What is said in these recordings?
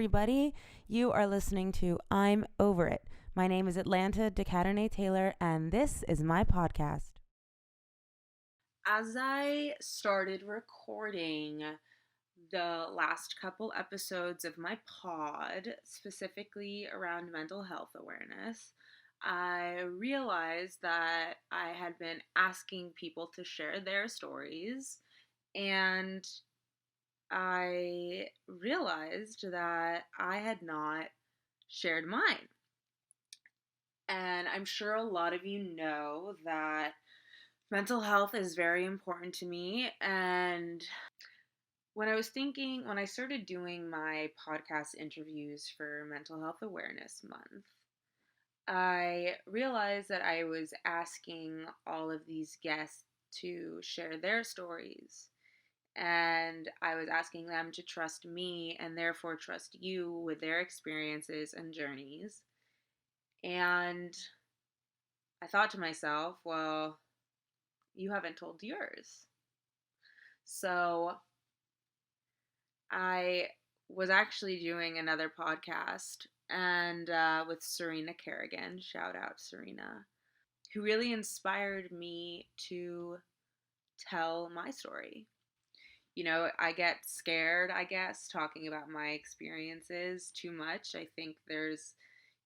everybody. You are listening to I'm Over It. My name is Atlanta DeCadernet Taylor, and this is my podcast. As I started recording the last couple episodes of my pod, specifically around mental health awareness, I realized that I had been asking people to share their stories, and I realized that I had not shared mine. And I'm sure a lot of you know that mental health is very important to me. And when I started doing my podcast interviews for Mental Health Awareness Month, I realized that I was asking all of these guests to share their stories. And I was asking them to trust me and therefore trust you with their experiences and journeys. And I thought to myself, well, you haven't told yours. So I was actually doing another podcast and with Serena Kerrigan, shout out Serena, who really inspired me to tell my story. You know, I get scared, I guess, talking about my experiences too much. I think there's,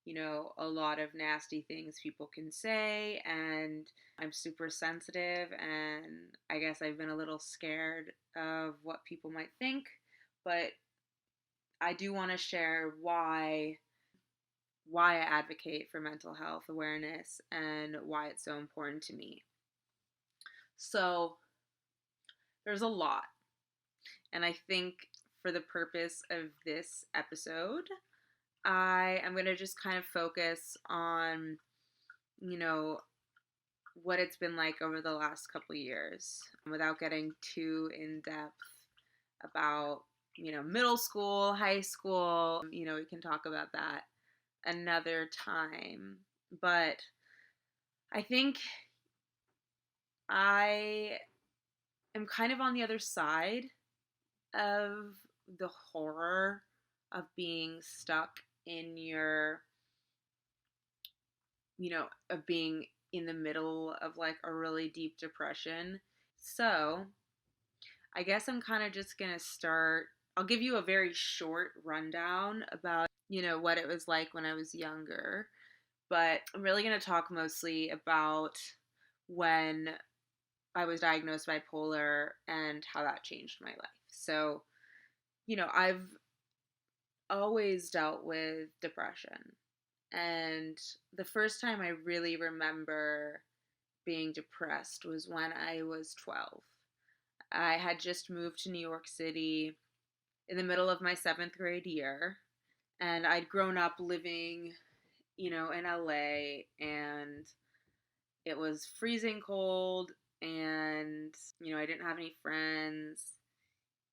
a lot of nasty things people can say, and I'm super sensitive, and I guess I've been a little scared of what people might think, but I do want to share why I advocate for mental health awareness and why it's so important to me. So, there's a lot. And I think for the purpose of this episode, I am going to just kind of focus on, what it's been like over the last couple of years without getting too in depth about, middle school, high school. We can talk about that another time. But I think I am kind of on the other side of the horror of being stuck in of being in the middle of like a really deep depression. So I guess I'm kind of just going to start. I'll give you a very short rundown about, what it was like when I was younger. But I'm really going to talk mostly about when I was diagnosed bipolar and how that changed my life. So, I've always dealt with depression. And the first time I really remember being depressed was when I was 12. I had just moved to New York City in the middle of my seventh grade year. And I'd grown up living, in LA, and it was freezing cold, and, I didn't have any friends,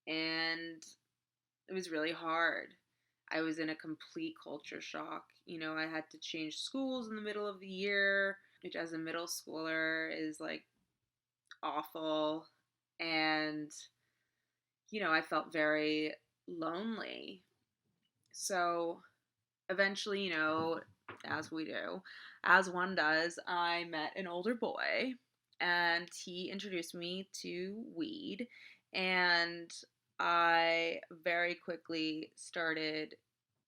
and it was really hard. I was in a complete culture shock. I had to change schools in the middle of the year, which as a middle schooler is like awful. And, I felt very lonely. So eventually, as we do, as one does, I met an older boy and he introduced me to weed. And I very quickly started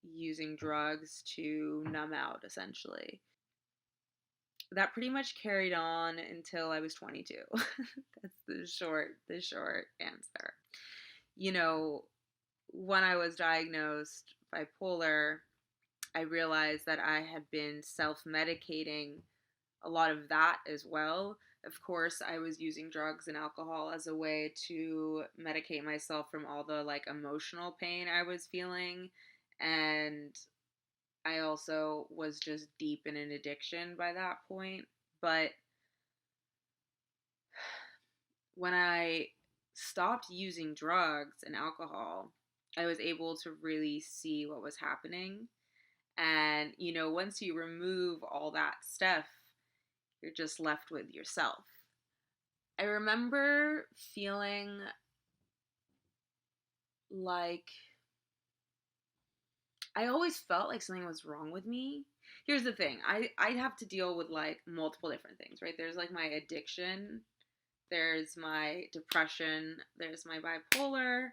using drugs to numb out, essentially. That pretty much carried on until I was 22. That's the short answer. When I was diagnosed bipolar, I realized that I had been self-medicating a lot of that as well. Of course, I was using drugs and alcohol as a way to medicate myself from all the like emotional pain I was feeling. And I also was just deep in an addiction by that point. But when I stopped using drugs and alcohol, I was able to really see what was happening. And, once you remove all that stuff, you're just left with yourself. I remember feeling like I always felt like something was wrong with me. Here's the thing. I'd have to deal with like multiple different things, right? There's like my addiction, there's my depression, there's my bipolar,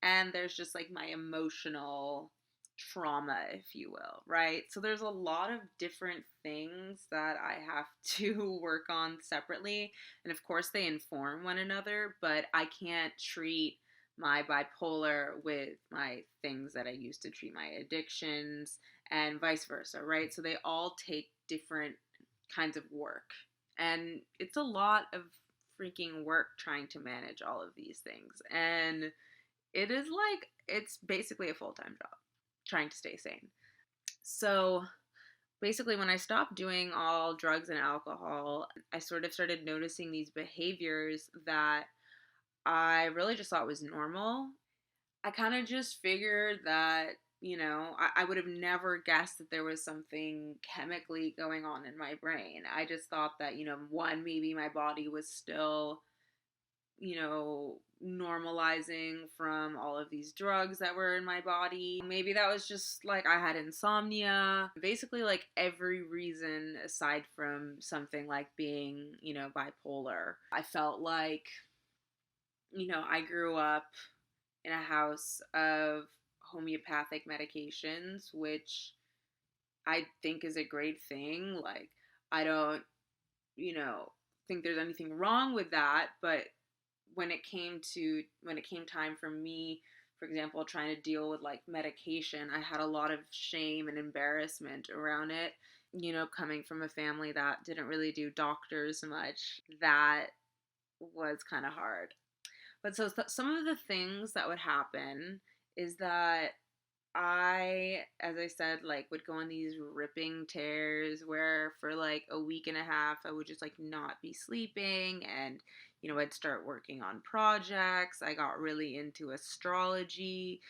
and there's just like my emotional trauma, if you will, right? So there's a lot of different things that I have to work on separately. And of course, they inform one another, but I can't treat my bipolar with my things that I used to treat my addictions and vice versa, right? So they all take different kinds of work. And it's a lot of freaking work trying to manage all of these things. And it is like, it's basically a full time job trying to stay sane. So basically, when I stopped doing all drugs and alcohol, I sort of started noticing these behaviors that I really just thought was normal. I kind of just figured that, I would have never guessed that there was something chemically going on in my brain. I just thought that, one, maybe my body was still, normalizing from all of these drugs that were in my body. Maybe that was just like I had insomnia. Basically, like every reason aside from something like being, bipolar. I felt like, I grew up in a house of homeopathic medications, which I think is a great thing. Like, I don't, think there's anything wrong with that, but when it came time for me, for example, trying to deal with like medication, I had a lot of shame and embarrassment around it. Coming from a family that didn't really do doctors much, that was kind of hard. But so some of the things that would happen is that as I said, like would go on these ripping tears where for like a week and a half I would just like not be sleeping, and I'd start working on projects. I got really into astrology.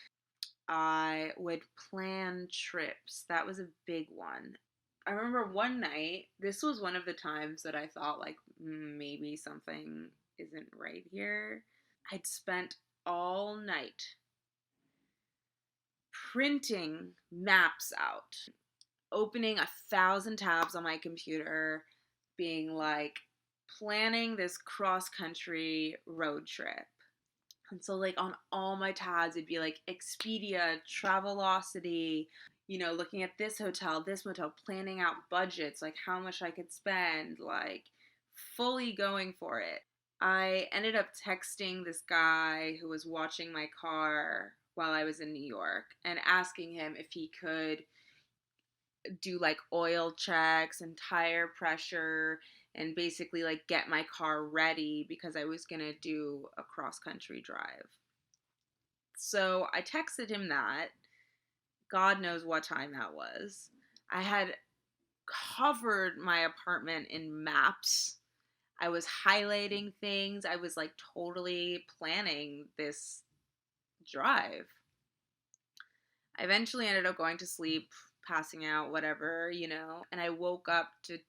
I would plan trips. That was a big one. I remember one night, this was one of the times that I thought like maybe something isn't right here. I'd spent all night printing maps out, opening 1,000 tabs on my computer, being like planning this cross country road trip. And so, like, on all my tabs, it'd be like Expedia, Travelocity, looking at this motel, planning out budgets, like how much I could spend, like fully going for it. I ended up texting this guy who was watching my car while I was in New York and asking him if he could do like oil checks and tire pressure and basically like get my car ready because I was going to do a cross country drive. So I texted him that. God knows what time that was. I had covered my apartment in maps. I was highlighting things. I was like totally planning this drive. I eventually ended up going to sleep, passing out, whatever, and I woke up to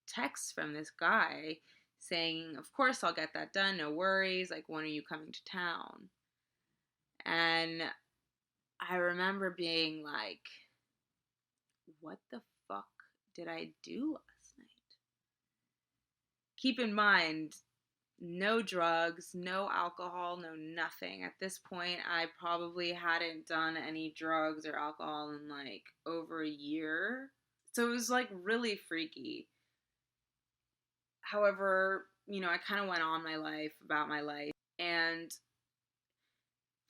text from this guy saying, "Of course, I'll get that done. No worries. Like, when are you coming to town?" And I remember being like, what the fuck did I do last night? Keep in mind, no drugs, no alcohol, no nothing. At this point, I probably hadn't done any drugs or alcohol in like over a year. So it was like really freaky. However, I kind of went on about my life, and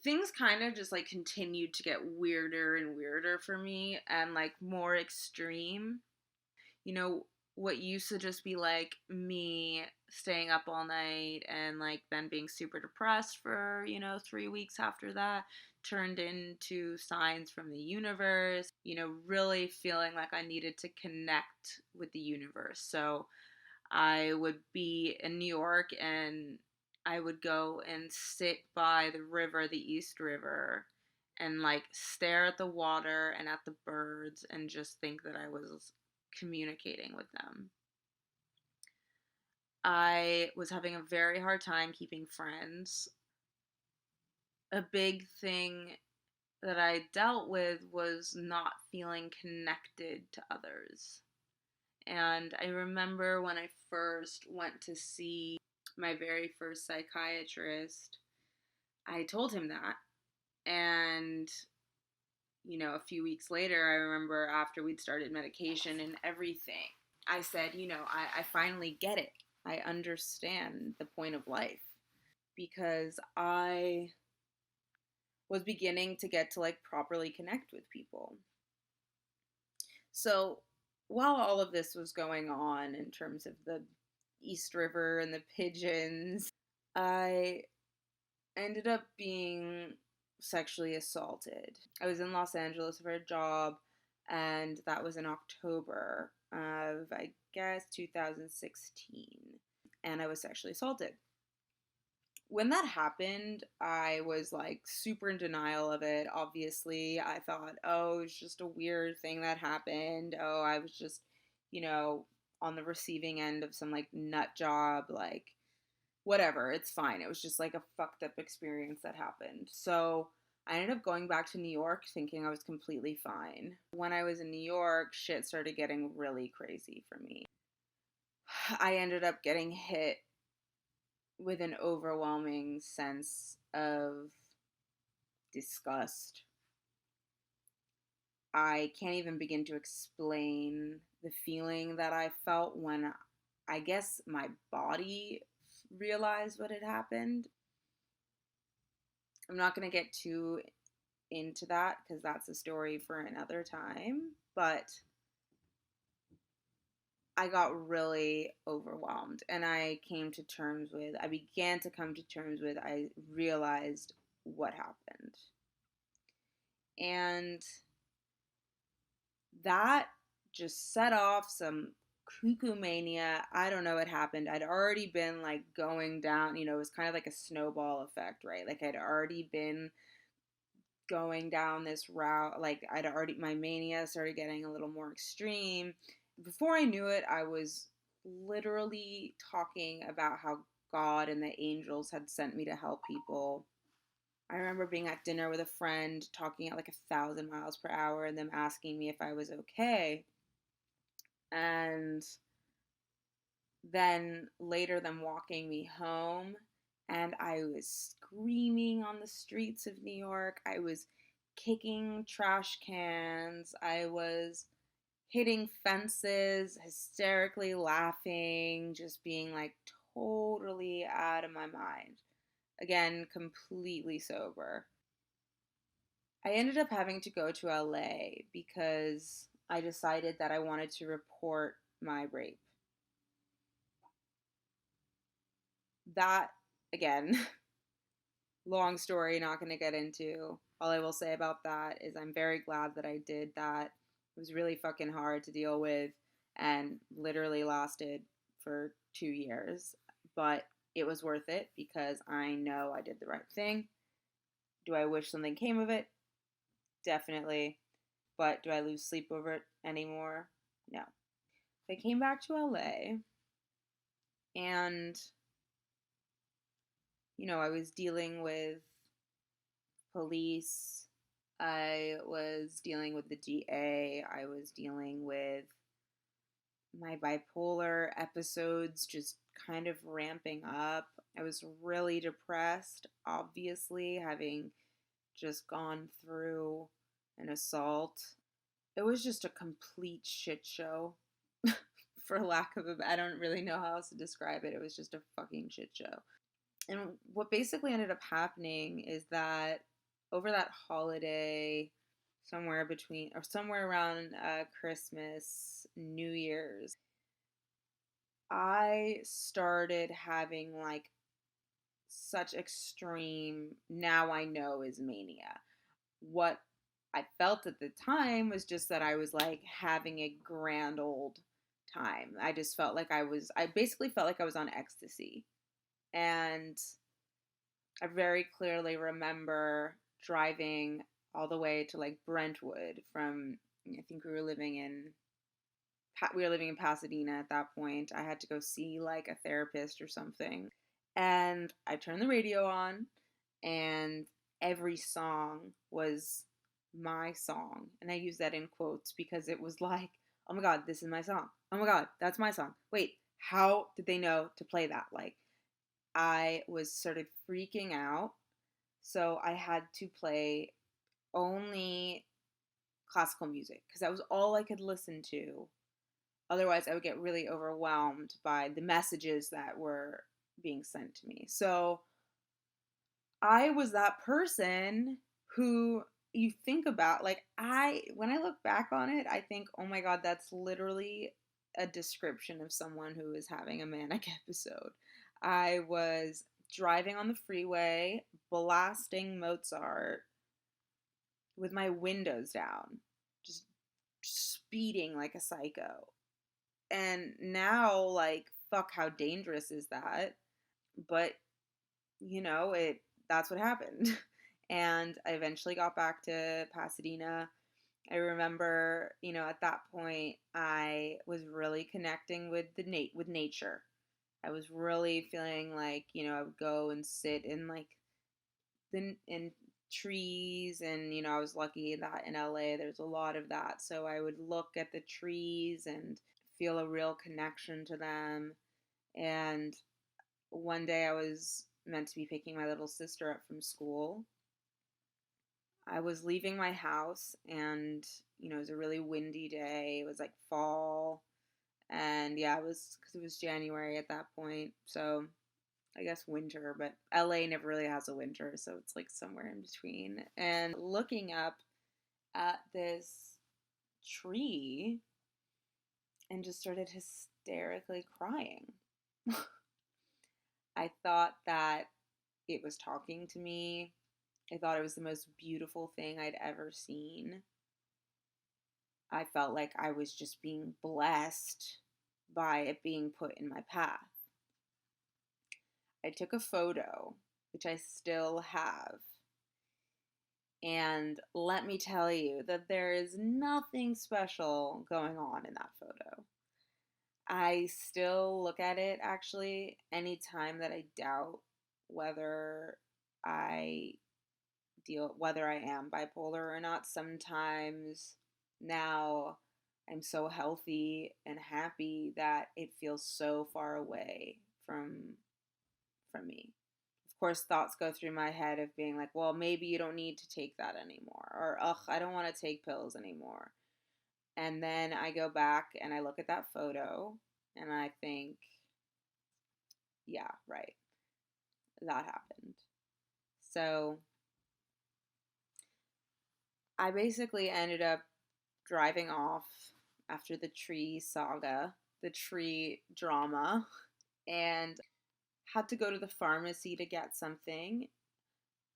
things kind of just like continued to get weirder and weirder for me and like more extreme. You know, what used to just be like me staying up all night and like then being super depressed for, 3 weeks after that turned into signs from the universe, really feeling like I needed to connect with the universe. So I would be in New York and I would go and sit by the river, the East River, and like stare at the water and at the birds and just think that I was communicating with them. I was having a very hard time keeping friends. A big thing that I dealt with was not feeling connected to others. And I remember when I first went to see my very first psychiatrist, I told him that. And, a few weeks later, I remember after we'd started medication and everything, I said, I finally get it. I understand the point of life because I was beginning to get to like properly connect with people. So while all of this was going on in terms of the East River and the pigeons, I ended up being sexually assaulted. I was in Los Angeles for a job, and that was in October of, I guess, 2016. And I was sexually assaulted. When that happened, I was like super in denial of it. Obviously, I thought, oh, it's just a weird thing that happened. Oh, I was just, you know, on the receiving end of some like nut job, like whatever, it's fine. It was just like a fucked up experience that happened. So I ended up going back to New York thinking I was completely fine. When I was in New York, shit started getting really crazy for me. I ended up getting hit with an overwhelming sense of disgust. I can't even begin to explain the feeling that I felt when I guess my body realized what had happened. I'm not going to get too into that because that's a story for another time, but I got really overwhelmed and I began to come to terms with, I realized what happened. And that just set off some cuckoo mania. I don't know what happened. I'd already been like going down, it was kind of like a snowball effect, right? Like I'd already been going down this route. Like my mania started getting a little more extreme. Before I knew it, I was literally talking about how God and the angels had sent me to help people. I remember being at dinner with a friend talking at like 1,000 miles per hour and them asking me if I was okay. And then later, them walking me home, and I was screaming on the streets of New York. I was kicking trash cans. I was hitting fences, hysterically laughing, just being like totally out of my mind. Again, completely sober. I ended up having to go to LA because I decided that I wanted to report my rape. That, again, long story, not going to get into. All I will say about that is I'm very glad that I did that. It was really fucking hard to deal with and literally lasted for 2 years. But it was worth it because I know I did the right thing. Do I wish something came of it? Definitely. But do I lose sleep over it anymore? No. I came back to LA and, I was dealing with police. I was dealing with the DA. I was dealing with my bipolar episodes just kind of ramping up. I was really depressed, obviously, having just gone through an assault. It was just a complete shit show. For lack of I don't really know how else to describe it. It was just a fucking shit show. And what basically ended up happening is that over that holiday, somewhere around Christmas, New Year's, I started having like such extreme, now I know is mania. What I felt at the time was just that I was like having a grand old time. I basically felt like I was on ecstasy. And I very clearly remember driving all the way to like Brentwood from, I think we were living in Pasadena at that point. I had to go see like a therapist or something. And I turned the radio on and every song was my song. And I use that in quotes because it was like, oh my God, this is my song. Oh my God, that's my song. Wait, how did they know to play that? Like, I was sort of freaking out. So I had to play only classical music because that was all I could listen to. Otherwise, I would get really overwhelmed by the messages that were being sent to me. So I was that person who you think about, like, when I look back on it, I think, oh my God, that's literally a description of someone who is having a manic episode. I was driving on the freeway, blasting Mozart with my windows down, just speeding like a psycho. And now, like, fuck, how dangerous is that? But, it that's what happened. And I eventually got back to Pasadena. I remember, at that point, I was really connecting with with nature. I was really feeling like, I would go and sit in like in trees, and I was lucky that in LA there's a lot of that. So I would look at the trees and feel a real connection to them. And one day I was meant to be picking my little sister up from school. I was leaving my house, and it was a really windy day. It was like fall, and yeah, it was because it was January at that point. So I guess winter, but LA never really has a winter, so it's like somewhere in between. And looking up at this tree and just started hysterically crying. I thought that it was talking to me. I thought it was the most beautiful thing I'd ever seen. I felt like I was just being blessed by it being put in my path. I took a photo, which I still have. And let me tell you that there is nothing special going on in that photo. I still look at it actually anytime that I doubt whether I whether I am bipolar or not. Sometimes now I'm so healthy and happy that it feels so far away from me. Of course, thoughts go through my head of being like, well, maybe you don't need to take that anymore, or ugh, I don't want to take pills anymore. And then I go back and I look at that photo and I think, yeah, right, that happened. So I basically ended up driving off after the tree saga, the tree drama, and had to go to the pharmacy to get something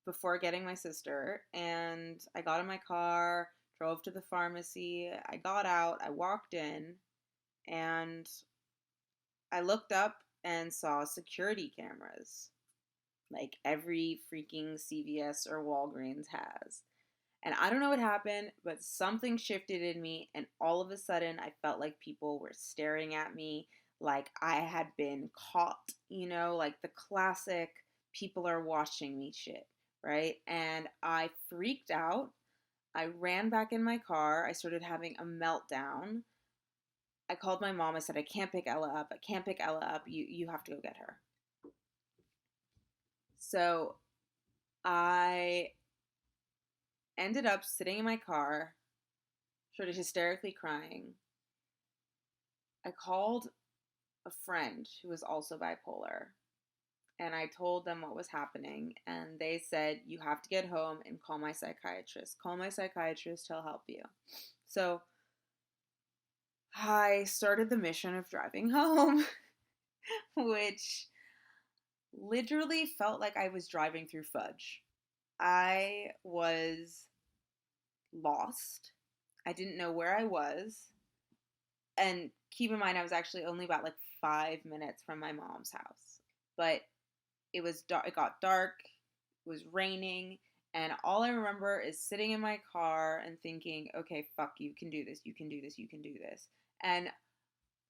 before getting my sister. And I got in my car, drove to the pharmacy. I got out, I walked in, and I looked up and saw security cameras like every freaking CVS or Walgreens has. And I don't know what happened, but something shifted in me, and all of a sudden I felt like people were staring at me like I had been caught, like the classic people are watching me shit, right? And I freaked out. I ran back in my car. I started having a meltdown. I called my mom. I said, I can't pick Ella up. I can't pick Ella up. You have to go get her. So I ended up sitting in my car, sort of hysterically crying. I called a friend who was also bipolar, and I told them what was happening, and they said, you have to get home and call my psychiatrist. Call my psychiatrist, he'll help you. So I started the mission of driving home, which literally felt like I was driving through fudge. I was lost. I didn't know where I was. And keep in mind, I was actually only about like 5 minutes from my mom's house. But it was dark. It got dark. It was raining. And all I remember is sitting in my car and thinking, okay, fuck, you can do this. You can do this. You can do this. And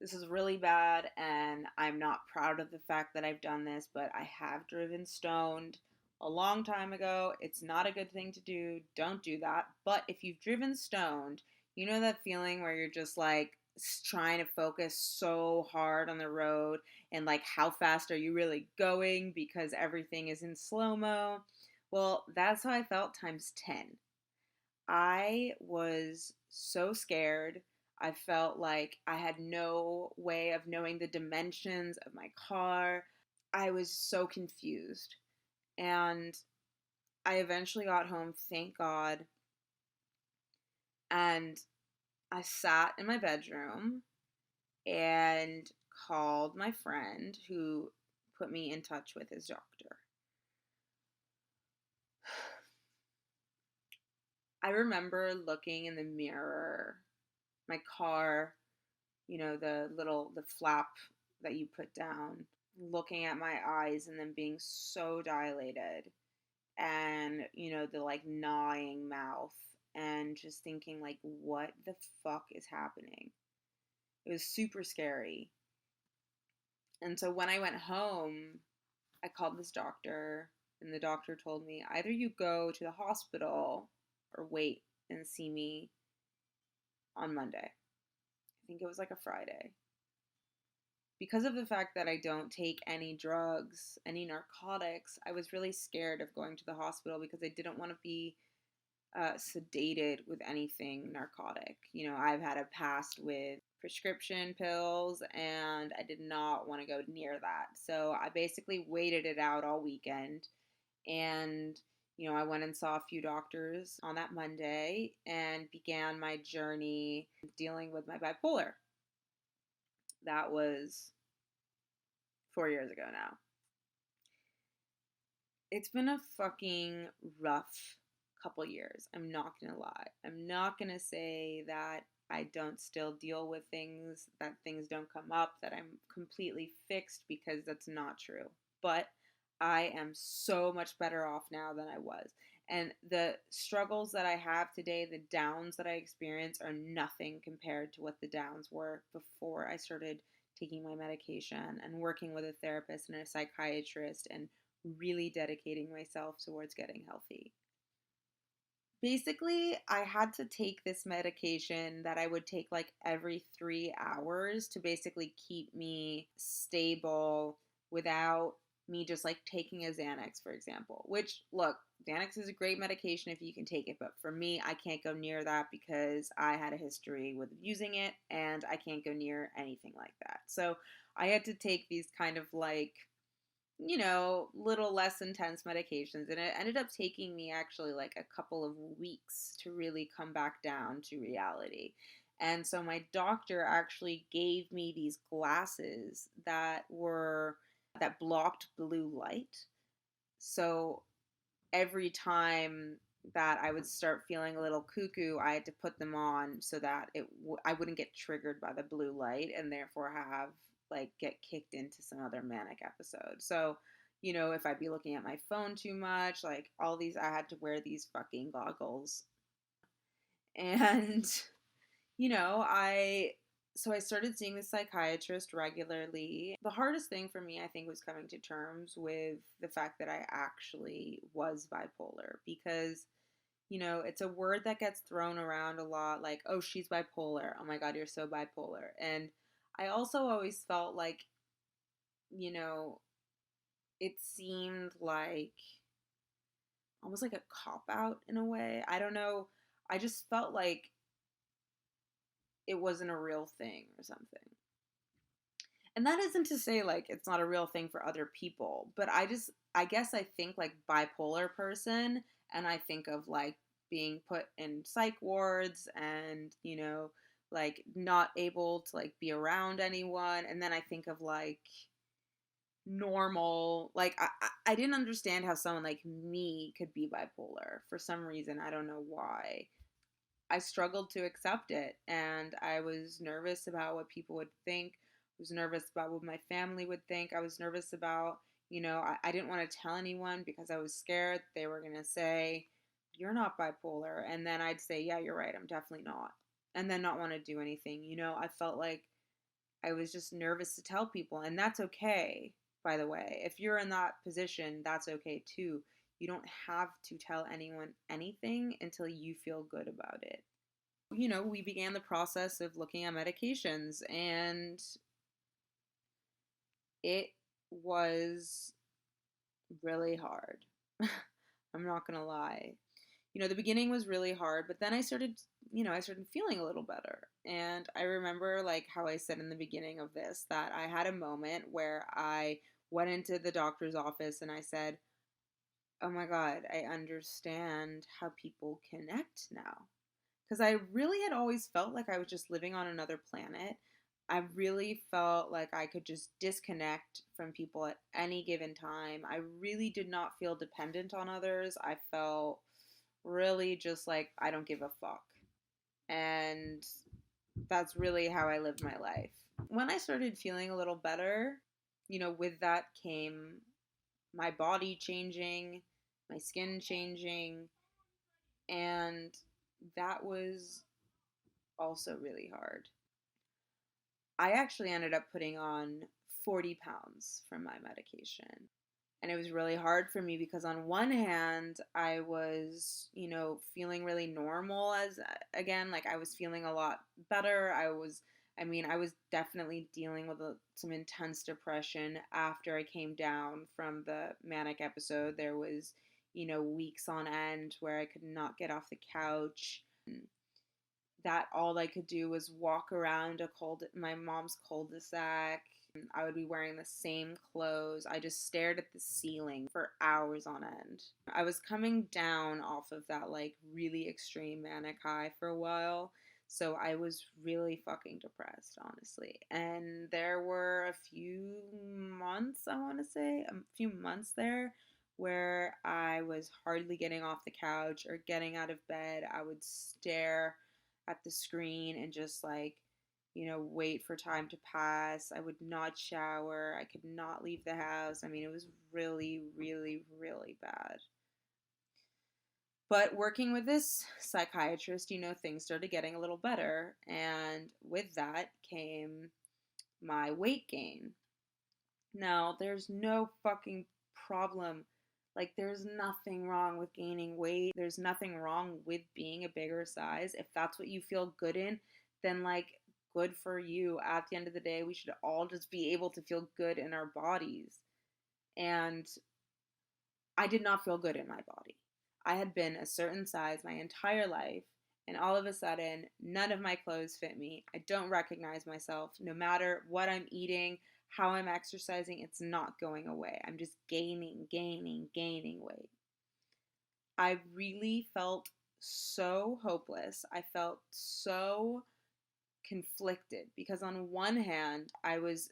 this is really bad. And I'm not proud of the fact that I've done this, but I have driven stoned a long time ago. It's not a good thing to do. Don't do that. But if you've driven stoned, you know that feeling where you're just like trying to focus so hard on the road and like how fast are you really going because everything is in slow mo? Well, that's how I felt times 10. I was so scared. I felt like I had no way of knowing the dimensions of my car. I was so confused. And I eventually got home, thank God. And I sat in my bedroom and called my friend who put me in touch with his doctor. I remember looking in the mirror, my car, the flap that you put down, looking at my eyes and them being so dilated, and the like gnawing mouth, and just thinking like, what the fuck is happening? It was super scary. And so when I went home, I called this doctor, and the doctor told me either you go to the hospital or wait and see me on Monday. I think it was like a Friday. Because of the fact that I don't take any drugs, any narcotics, I was really scared of going to the hospital because I didn't want to be sedated with anything narcotic. I've had a past with prescription pills, and I did not want to go near that. So I basically waited it out all weekend. And, I went and saw a few doctors on that Monday and began my journey dealing with my bipolar. That was 4 years ago now. It's been a fucking rough couple years. I'm not gonna lie. I'm not gonna say that I don't still deal with things, that things don't come up, that I'm completely fixed, because that's not true. But I am so much better off now than I was. And the struggles that I have today, the downs that I experience, are nothing compared to what the downs were before I started taking my medication and working with a therapist and a psychiatrist and really dedicating myself towards getting healthy. Basically, I had to take this medication that I would take like every 3 hours to basically keep me stable without me just like taking a Xanax, for example. Which, look, Xanax is a great medication if you can take it, but for me, I can't go near that because I had a history with using it, and I can't go near anything like that. So I had to take these kind of like little less intense medications. And it ended up taking me actually like a couple of weeks to really come back down to reality. And so my doctor actually gave me these glasses that blocked blue light. So every time that I would start feeling a little cuckoo, I had to put them on so that I wouldn't get triggered by the blue light and therefore have like get kicked into some other manic episode. So, if I'd be looking at my phone too much, like all these, I had to wear these fucking goggles. And, I so I started seeing the psychiatrist regularly. The hardest thing for me, I think, was coming to terms with the fact that I actually was bipolar, because it's a word that gets thrown around a lot, like, oh, she's bipolar. Oh my God, you're so bipolar. And I also always felt like, you know, it seemed like almost like a cop out in a way. I don't know. I just felt like it wasn't a real thing or something. And that isn't to say like it's not a real thing for other people, but I guess I think like bipolar person, and I think of like being put in psych wards and, like not able to like be around anyone. And then I think of like normal, like I didn't understand how someone like me could be bipolar for some reason. I don't know why. I struggled to accept it, and I was nervous about what people would think. I was nervous about what my family would think. I was nervous about, I didn't want to tell anyone because I was scared they were going to say, you're not bipolar. And then I'd say, yeah, you're right, I'm definitely not. And then not want to do anything. I felt like I was just nervous to tell people. And that's okay, by the way. If you're in that position, that's okay too. You don't have to tell anyone anything until you feel good about it. You know, we began the process of looking at medications, and it was really hard. I'm not gonna lie. You know, the beginning was really hard, but then I started feeling a little better. And I remember, like, how I said in the beginning of this, that I had a moment where I went into the doctor's office and I said, "Oh my God, I understand how people connect now." Because I really had always felt like I was just living on another planet. I really felt like I could just disconnect from people at any given time. I really did not feel dependent on others. I felt really just like I don't give a fuck. And that's really how I lived my life. When I started feeling a little better, with that came my body changing, my skin changing, and that was also really hard. I actually ended up putting on 40 pounds from my medication. And it was really hard for me because, on one hand, I was, feeling really normal, as again, like I was feeling a lot better. I was definitely dealing with some intense depression after I came down from the manic episode. There was, weeks on end where I could not get off the couch, that all I could do was walk around my mom's cul-de-sac. I would be wearing the same clothes. I just stared at the ceiling for hours on end. I was coming down off of that like really extreme manic high for a while. So I was really fucking depressed, honestly. And there were a few months, I want to say, a few months there where I was hardly getting off the couch or getting out of bed. I would stare at the screen and just like, wait for time to pass. I would not shower. I could not leave the house. I mean, it was really, really, really bad. But working with this psychiatrist, things started getting a little better. And with that came my weight gain. Now, there's no fucking problem. Like, there's nothing wrong with gaining weight. There's nothing wrong with being a bigger size. If that's what you feel good in, then, like, good for you. At the end of the day, we should all just be able to feel good in our bodies. And I did not feel good in my body. I had been a certain size my entire life, and all of a sudden, none of my clothes fit me. I don't recognize myself. No matter what I'm eating, how I'm exercising, it's not going away. I'm just gaining, gaining, gaining weight. I really felt so hopeless. I felt so conflicted because, on one hand, I was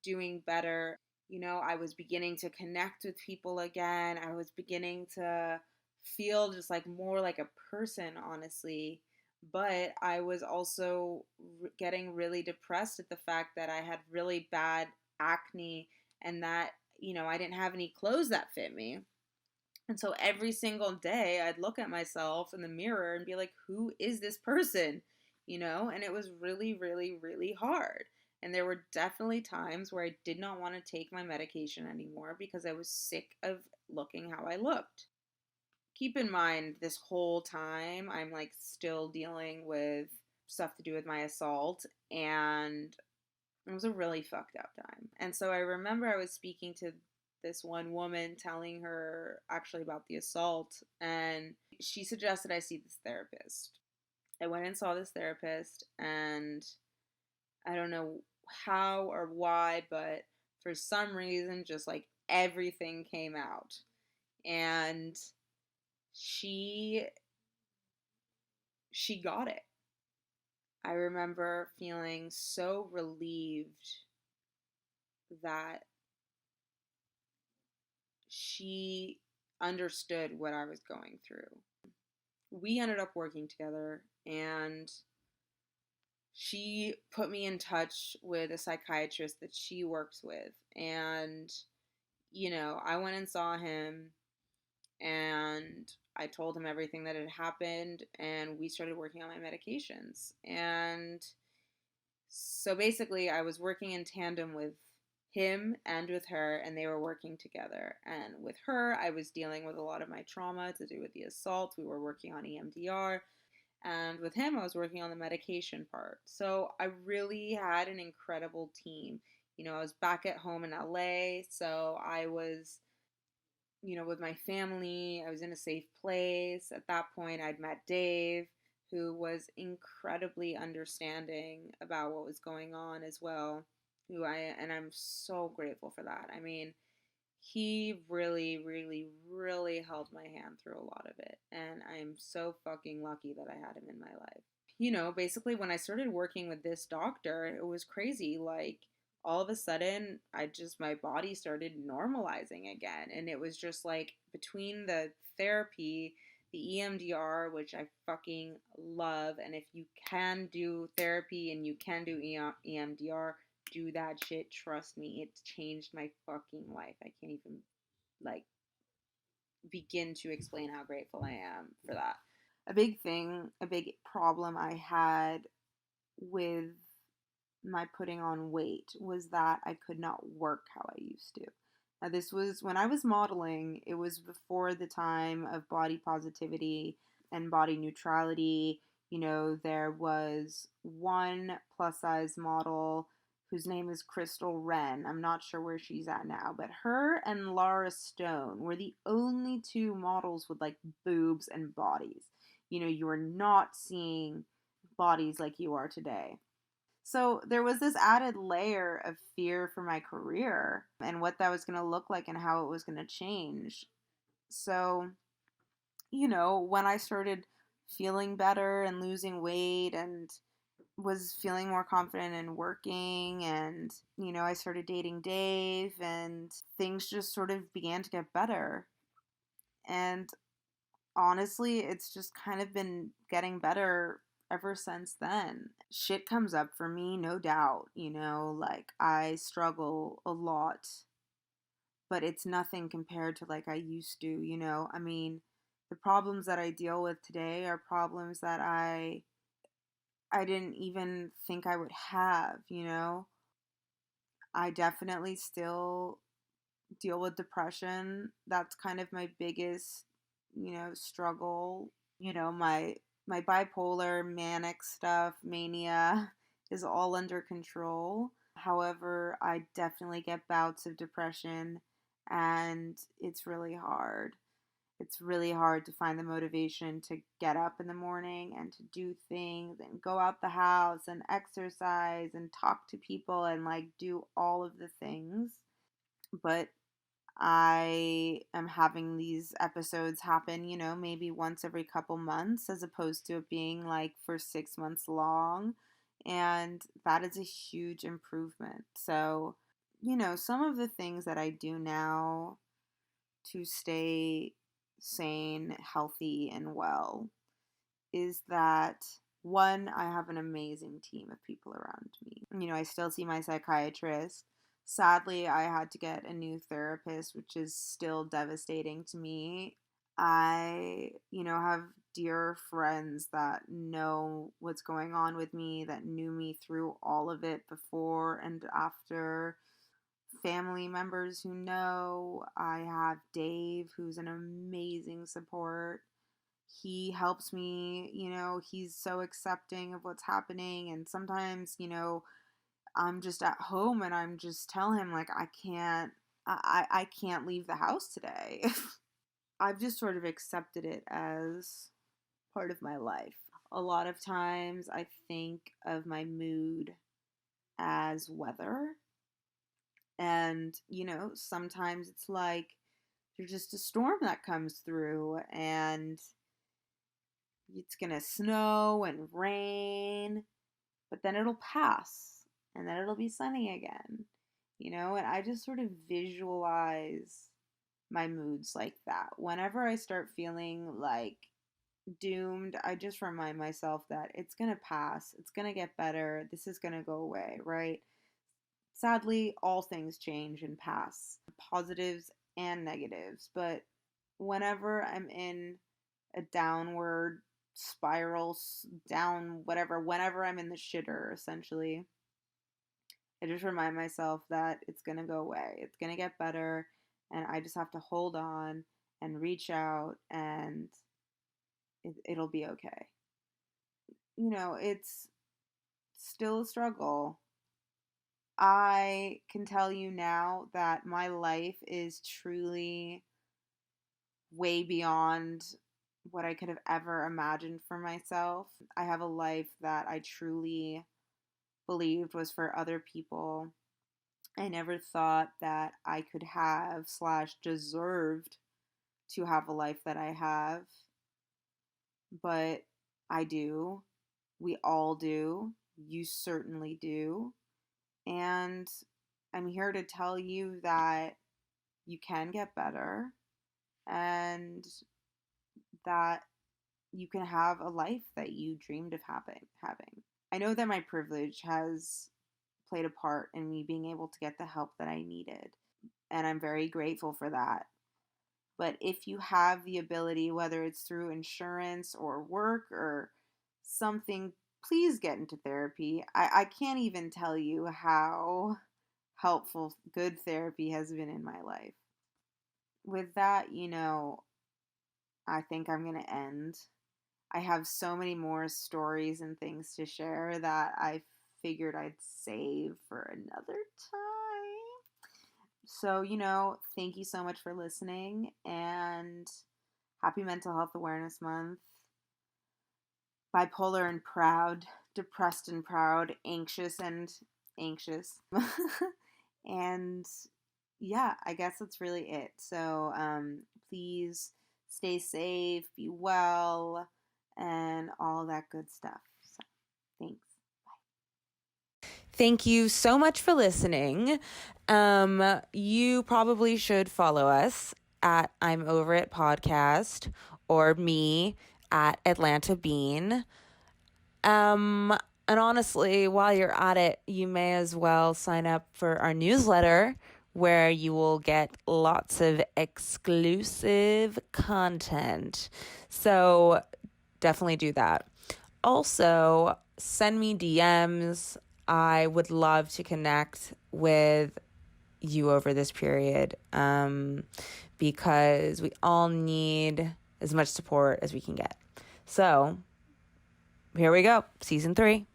doing better. I was beginning to connect with people again. I was beginning to feel just like more like a person, honestly. But I was also getting really depressed at the fact that I had really bad acne, and that, I didn't have any clothes that fit me. And so every single day I'd look at myself in the mirror and be like, who is this person? And it was really, really, really hard. And there were definitely times where I did not want to take my medication anymore because I was sick of looking how I looked. Keep in mind, this whole time I'm like still dealing with stuff to do with my assault, and it was a really fucked up time. And so I remember I was speaking to this one woman, telling her actually about the assault, and she suggested I see this therapist. I went and saw this therapist, and I don't know how or why, but for some reason, just like everything came out. And she she got it. I remember feeling so relieved that she understood what I was going through. We ended up working together, and she put me in touch with a psychiatrist that she works with. And, I went and saw him, and I told him everything that had happened, and we started working on my medications. And so basically, I was working in tandem with him and with her, and they were working together. And with her, I was dealing with a lot of my trauma to do with the assault. We were working on EMDR. And with him, I was working on the medication part. So I really had an incredible team. I was back at home in LA, so I was, with my family. I was in a safe place. At that point, I'd met Dave, who was incredibly understanding about what was going on as well. And I'm so grateful for that. I mean, he really, really, really held my hand through a lot of it. And I'm so fucking lucky that I had him in my life. Basically, when I started working with this doctor, it was crazy. Like, all of a sudden, my body started normalizing again. And it was just like between the therapy, the EMDR, which I fucking love. And if you can do therapy and you can do EMDR, do that shit. Trust me, it's changed my fucking life. I can't even, like, begin to explain how grateful I am for that. A big problem I had with my putting on weight was that I could not work how I used to. Now, this was when I was modeling, it was before the time of body positivity and body neutrality. There was one plus size model whose name is Crystal Wren. I'm not sure where she's at now, but her and Lara Stone were the only two models with like boobs and bodies. You were not seeing bodies like you are today. So there was this added layer of fear for my career and what that was going to look like and how it was going to change. So, when I started feeling better and losing weight and was feeling more confident in working, and I started dating Dave, and things just sort of began to get better. And honestly, it's just kind of been getting better ever since then. Shit comes up for me, no doubt, like I struggle a lot, but it's nothing compared to like I used to. I mean, the problems that I deal with today are problems that I didn't even think I would have. I definitely still deal with depression. That's kind of my biggest, struggle. My bipolar, manic stuff, mania is all under control. However, I definitely get bouts of depression, and it's really hard. It's really hard to find the motivation to get up in the morning and to do things and go out the house and exercise and talk to people and like do all of the things. But I am having these episodes happen, maybe once every couple months as opposed to it being like for 6 months long. And that is a huge improvement. So, some of the things that I do now to stay sane, healthy, and well is that one, I have an amazing team of people around me. I still see my psychiatrist. Sadly, I had to get a new therapist, which is still devastating to me. I, have dear friends that know what's going on with me, that knew me through all of it before and after. Family members who know. I have Dave, who's an amazing support. He helps me, he's so accepting of what's happening. And sometimes, I'm just at home and I'm just telling him like I can't leave the house today. I've just sort of accepted it as part of my life. A lot of times I think of my mood as weather. And, sometimes it's like there's just a storm that comes through and it's going to snow and rain, but then it'll pass and then it'll be sunny again, and I just sort of visualize my moods like that. Whenever I start feeling like doomed, I just remind myself that it's going to pass, it's going to get better, this is going to go away, right? Sadly, all things change and pass, positives and negatives, but whenever I'm in a downward spiral, down, whatever, whenever I'm in the shitter, essentially, I just remind myself that it's going to go away. It's going to get better. And I just have to hold on and reach out, and it'll be okay. It's still a struggle. I can tell you now that my life is truly way beyond what I could have ever imagined for myself. I have a life that I truly believed was for other people. I never thought that I could have slash deserved to have a life that I have, but I do. We all do. You certainly do. And I'm here to tell you that you can get better and that you can have a life that you dreamed of having. I know that my privilege has played a part in me being able to get the help that I needed, and I'm very grateful for that. But if you have the ability, whether it's through insurance or work or something, please get into therapy. I can't even tell you how helpful good therapy has been in my life. With that, I think I'm going to end. I have so many more stories and things to share that I figured I'd save for another time. So, thank you so much for listening, and happy Mental Health Awareness Month. Bipolar and proud, depressed and proud, anxious and anxious. And yeah, I guess that's really it. So please stay safe, be well, and all that good stuff. So thanks. Thank you so much for listening. You probably should follow us at I'm Over It Podcast, or me at Atlanta Bean. And honestly, while you're at it, you may as well sign up for our newsletter, where you will get lots of exclusive content. So definitely do that. Also, send me DMs. I would love to connect with you over this period, because we all need as much support as we can get. So here we go, season 3.